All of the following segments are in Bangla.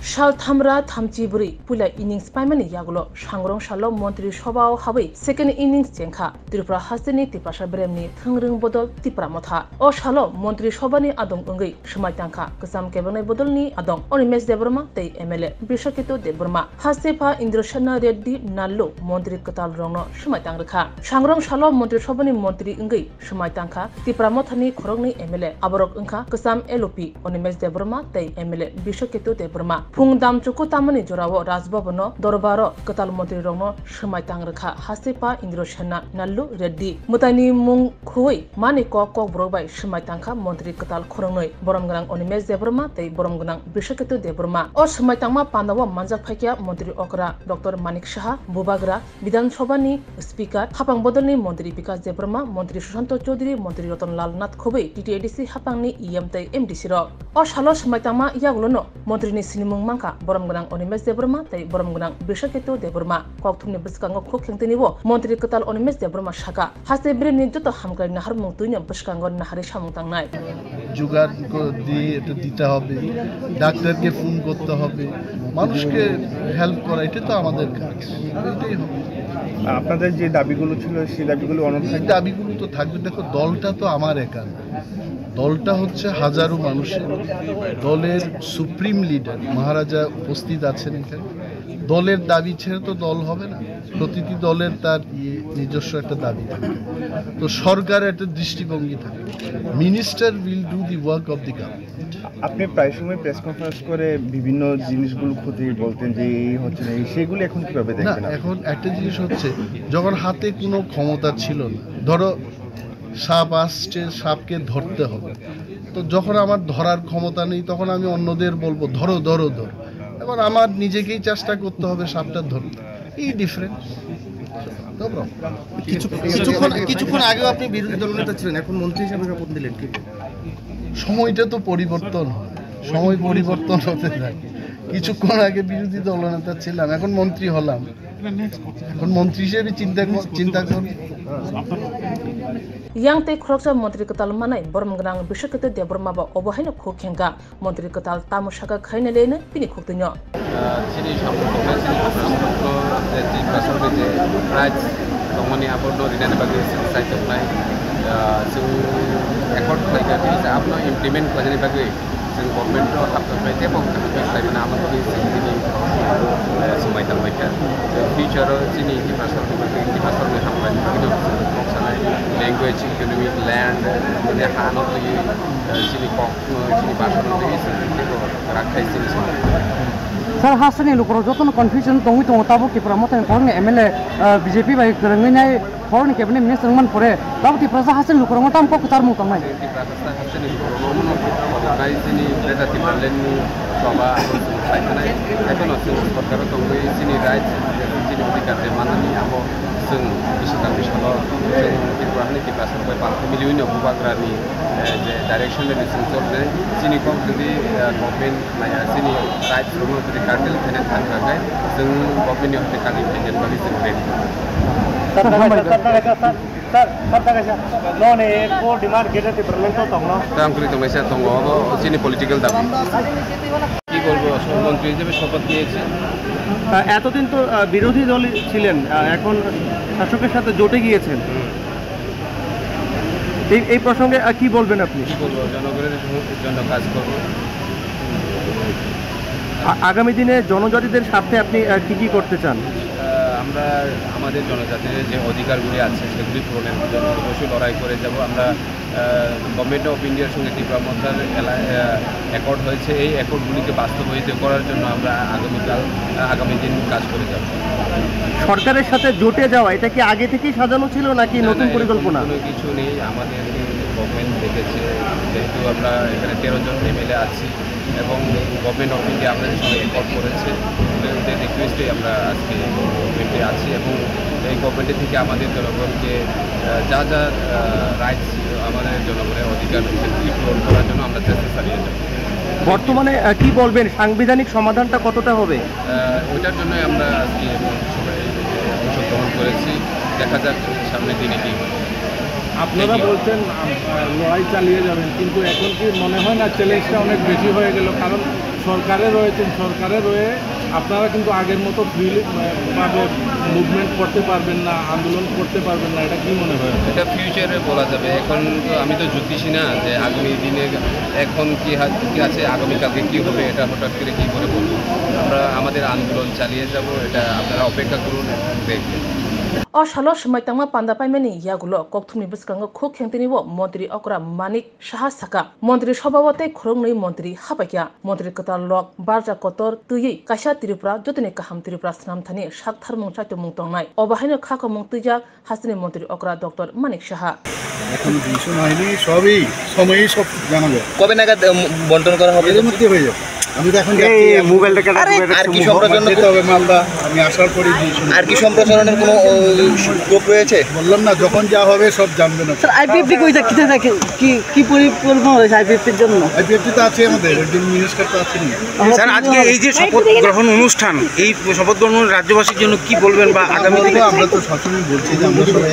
Shal Thamra Thamchiburi, Pula innings Paimani Yagulo, Shangrong Shalom Montri Shobao Hawi, second innings Jenka, Tripra Hasini, Tipasha Bremni, Tangring Bodol, Tipramota, O Shalom, Montri Shobani Adong Ungi, Shumaitanka, Kasam Kevane Bodolni, Adong, Onimes de Burma, Te Emele, Bishakito de Burma, Hasepa Indroshana Reddi, Nalu, Montri Katal Rono, Shumaitanka, Shangrong Shalom Montri Shobani Montri Ungi, Shumaitanka, Tipramotani, Koroni Emele, Aborok Unka, Kasam Elopi, Onimes de Burma, Te Emele, Bishakito de Burma. Phung dam chuku tamani jorawo Rajbhavano Dorbaro Katal Montri Rono Shumaitang Rekha Hasepa Indroshana Nalu Reddy Mutani Mung Khui Mani Kok Brobai Shumaitangka Montri Katal Khorongoi Boromganang Onimes de Burma Te Boromganang Bishakatu de Burma O Shumaitangma Pandawa Manjak Phaikia Montri Okra Dr. Manik Shaha Bubagra Bidhan Sabhani Speaker Hapang Bodolni Montri Bikas de Burma Montri Sushanto Chaudhary Montri Ratan Lal Nath Khobei TTADC Hapangni EMT MDC Ro O Shalo Shumaitangma Yagulono Montri ni Sinimung Mangka Boromganang Onimes de Burma Te Boromganang Bishakatu de Burma Kok Thumni Biskango Khok Khengtenibo Montri Katal Onimes de Burma Shaka Hase Breni Joto Hamkai Nahar Mungtunya Biskango Nahari Shamutang Nai জোগাড় দিয়ে এটা দিতে হবে, ডাক্তারকে ফোন করতে হবে, মানুষকে হেল্প করা, এটা তো আমাদের কাজ। এটাই হবে। আপনাদের যে দাবিগুলো ছিল সেই দাবিগুলো এই দাবিগুলো তো থাকবে। দেখো, দলটা তো আমার একা না, দলটা হচ্ছে হাজারো মানুষের। দলের সুপ্রিম লিডার মহারাজা উপস্থিত আছেন এখানে। দলের দাবি ছেড়ে তো দল হবে না। প্রতিটি দলের তার নিজস্ব একটা দাবি থাকে, তো সরকারের একটা দৃষ্টিভঙ্গি থাকে। Minister will do the work of the government. আপনি প্রায় সময় প্রেস কনফারেন্স করে বিভিন্ন জিনিসগুলো খতিয়ে বলতেন যে এই হচ্ছে না, সেগুলো এখন কিভাবে দেখবেন? না, এখন একটা জিনিস হচ্ছে, যখন হাতে কোনো ক্ষমতা ছিল না, ধরো সাপ আসছে, সাপকে ধরতে হবে, তো যখন আমার ধরার ক্ষমতা নেই তখন আমি অন্যদের বলবো ধরো ধরো ধরো। এবার আমার নিজেকেই চেষ্টা করতে হবে সাপটা ধরতে। এই ডিফারেন্স। কিছুক্ষণ আগেও আপনি বিরোধী দলনেতা ছিলেন, এখন মন্ত্রী হিসেবে শপথ নিলেন, কি? সময়টা তো পরিবর্তন হয়, সময় পরিবর্তন হতে থাকে। কিছুক্ষণ আগে বিরোধী দলনেতা ছিলাম, এখন মন্ত্রী হলাম, এখন মন্ত্রী হিসেবে চিন্তা করি। Yang te khoroksa Montri Katal Manai Boromganang Bishakatu de Burma ba Obohaino Khokhenga Montri Katal Tamushaka Khaine Lene Pini Khoktinyo Sini Shamukho Shamukho the Pastor de Rights Tomani Abono Rinane Bagi Site of Nai so effort like that is apno implement Kajani Bagiซึ่งผมเป็นตัวขับไปเที่ยวผมก็เป็นไปนานมันก็มีสิ่งที่นี่สมัยต่างประเทศฟีเจอร์ที่นี่ที่ประสบที่ประสบในทางการที่เราต้องใช้ language economic land ในหาโน้ตที่ที่นี่ของที่นี่ภาษาโน้ตที่สิ่งที่เรารักใครสิ่งที่Sir Hasani lukro joton confusion tongi tongo tabo ki pramotan korne MLA BJP bai kerengai korne cabinet minister man pore tabo ti prasa Hasani lukro ngotam ko kutar mu tangai ti prasa Hasani lukro mono kai sini beta ti parlenni soba saitnai ekono sorkar tongo sini right sini odikar de manani amoซึ่งวิชาการวิชาเราซึ่งที่พวกนี้ที่ประสบไป5 มิลลิอนุบาลกรณีจะ direction เลยซึ่งส่วนนี้สิ่งที่ก็คือ government ในสิ่งที่ right รู้ว่าที่การเดินทางทางการซึ่ง government อยู่ที่การเดินทางบริสุทธิ์ নন একো ডিমান্ড গেটে তে প্রবলেম তো তংলো তাম করি তো মেসা তংলো চিনি পলিটিক্যাল দাবি কি বলবো মন্ত্রী হিসেবে শপথ নিয়েছে। এতদিন তো বিরোধী দল ছিলেন, এখন শাসকের সাথে জোটে গিয়েছেন, এই প্রসঙ্গে কি বলবেন আপনি? কি বলবো, জনগণের জন্য কাজ করব। আগামী দিনে জনজাতিদের স্বার্থে আপনি কি করতে চান? আমরা আমাদের জনজাতির যে অধিকারগুলি আছে সেগুলি পূরণের জন্য অবশ্যই লড়াই করে যাব। আমরা গভর্নমেন্ট অফ ইন্ডিয়ার সঙ্গে ত্রিপুরা অ্যাকর্ড হয়েছে, এই অ্যাকর্ডগুলিকে বাস্তবায়িত করার জন্য আমরা আগামী দিন কাজ করে যাব। সরকারের সাথে জোটে যাওয়া এটা কি আগে থেকেই সাজানো ছিল নাকি নতুন পরিকল্পনা? কোনো কিছু নেই, আমাদের গভর্নমেন্ট দেখেছে, যেহেতু আমরা এখানে 13 জন এমএলএ আছি এবং গভর্নমেন্ট অফ ইন্ডিয়া আমাদের সঙ্গে অ্যাকর্ড করেছে, ওদের রিকোয়েস্টে আমরা আজকে গভর্নমেন্টে আছি এবং এই গভর্নমেন্টের থেকে আমাদের জনগণকে যা যা রাইটস আমাদের জনগণের অধিকার সেগুলি পূরণ করার জন্য আমরা চেষ্টা চালিয়ে যাব। বর্তমানে কি বলবেন, সাংবিধানিক সমাধানটা কতটা হবে? ওইটার জন্য আমরা আজকে সবাই অংশগ্রহণ করেছি, দেখা যাক সামনের দিনে কি হয়। আপনারা বলছেন লড়াই চালিয়ে যাবেন, কিন্তু এখন কি মনে হয় না চ্যালেঞ্জটা অনেক বেশি হয়ে গেল? কারণ সরকারে রয়েছেন, সরকারে রয়ে আপনারা কিন্তু আগের মতো ফ্রিলি ভাবে মুভমেন্ট করতে পারবেন না, আন্দোলন করতে পারবেন না, এটা কি মনে হয়? এটা ফিউচারে বলা যাবে। এখন তো আমি তো জ্যোতিষী না যে আগামী দিনে এখন কি আছে, আগামীকালকে কি হবে এটা হঠাৎ করে কী করে বলবো। আমরা আমাদের আন্দোলন চালিয়ে যাব, এটা আপনারা অপেক্ষা করুন, দেখবেন। O shalo shmai tangma panda paimani yagulo kokthumni biskango khuk khengtinibo মন্ত্রী okra manik saha saka মন্ত্রী সভাপতি khorongni মন্ত্রী hapakya মন্ত্রী katal lok barja kotor tuyi kaisa Tripura jotini kaham Tripura snamthani shaktharmung chaitumung tongnai obahaino khakomung tuja hasini মন্ত্রী okra dr manik saha এখন ডিসিশন হয়নি, সবই সময়ই সব জানাবে। কবে নাগাদ বন্টন করা হবে? এর মধ্যে হয়ে যাবে। আমি তো এখন যাচ্ছি মোবাইলটাকে আর কি সম্প্রচারণ যেতে হবে মালদা, আমি আসার পরে ডিসিশন। আর কি সম্প্রচারণের কোনো স্কোপ রয়েছে? বললাম না, যখন যা হবে সব জানবে না। স্যার আইপিএফটি কইতা কিতে থাকে কি পরিকল্পনা রয়েছে আইপিএফটির জন্য? আইপিএফটি তো আছে আমাদের, একজন মিনিস্টার তো আছেন। স্যার আজকে এই যে শপথ গ্রহণ অনুষ্ঠান, এই শপথ গ্রহণ রাজ্যবাসীর জন্য কি বলবেন বা আগামী দিনে? আমরা তো সবসময় বলছি যে আমরা সবাই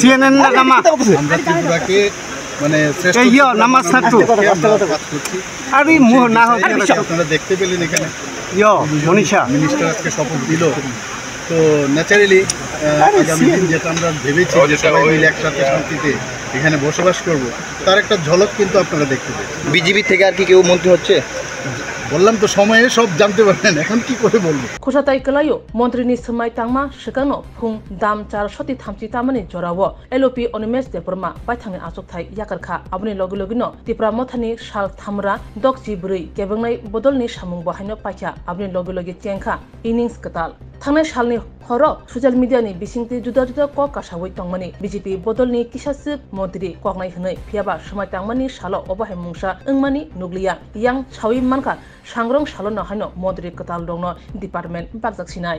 সিএনএন না জামা আমরা ত্রিপুরাকে মানে শ্রেষ্ঠ নামাজ ছাত্র কাজ করছি। আরে মুহ না হয় আপনারা দেখতে পেলেন এখানে মনীষা মিনিস্টার আজকে শপথ দিল। তো ন্যাচারালি আগামী দিন যেটা আমরা ভেবেছি যে সবাই মিলে একসাথে শান্তিতে এখানে বসবাস করব, তার একটা ঝলক কিন্তু আপনারা দেখতে পেয়েছেন। বিজেপি থেকে আর কি কেউ মন্ত্রী হচ্ছে? বললাম তো সময়ে সব জানতে পারবেন, এখন কি করে বলবো। খুশাতাই কলায়ো মন্ত্রীনি সময় তাংমা সেকানো ফুং দাম 4 থামচি তামানি জরাও এলওপি অনিমেশ দেপরমা বাইথাংনি আসুকথাই ইয়াকারখা আবনি লগে লগিনো ত্রিপুরা মথানি সাল থামরা দকজি ব্रै কেবংনাই বদলনি সামুং বাহাইনো পাইখা আবনি লগে লগে চেংখা ইনিংস কতাল थांनाय सालनि हर ससियेल मिडियानि बिसिंति जुदा जुदा क कासावै तंगमानि बीजेपी बदलनि किसासु मन्त्री कगनाय हनै फियाबा समाय तांमानि सालो अबाहाय मुंसा ओंमानि नुग्लिया यां सावि मानखा सांग्रं सालो नहायनो मन्त्री कताल दंनो डिपार्टमेन्ट बागजाकसिनाय।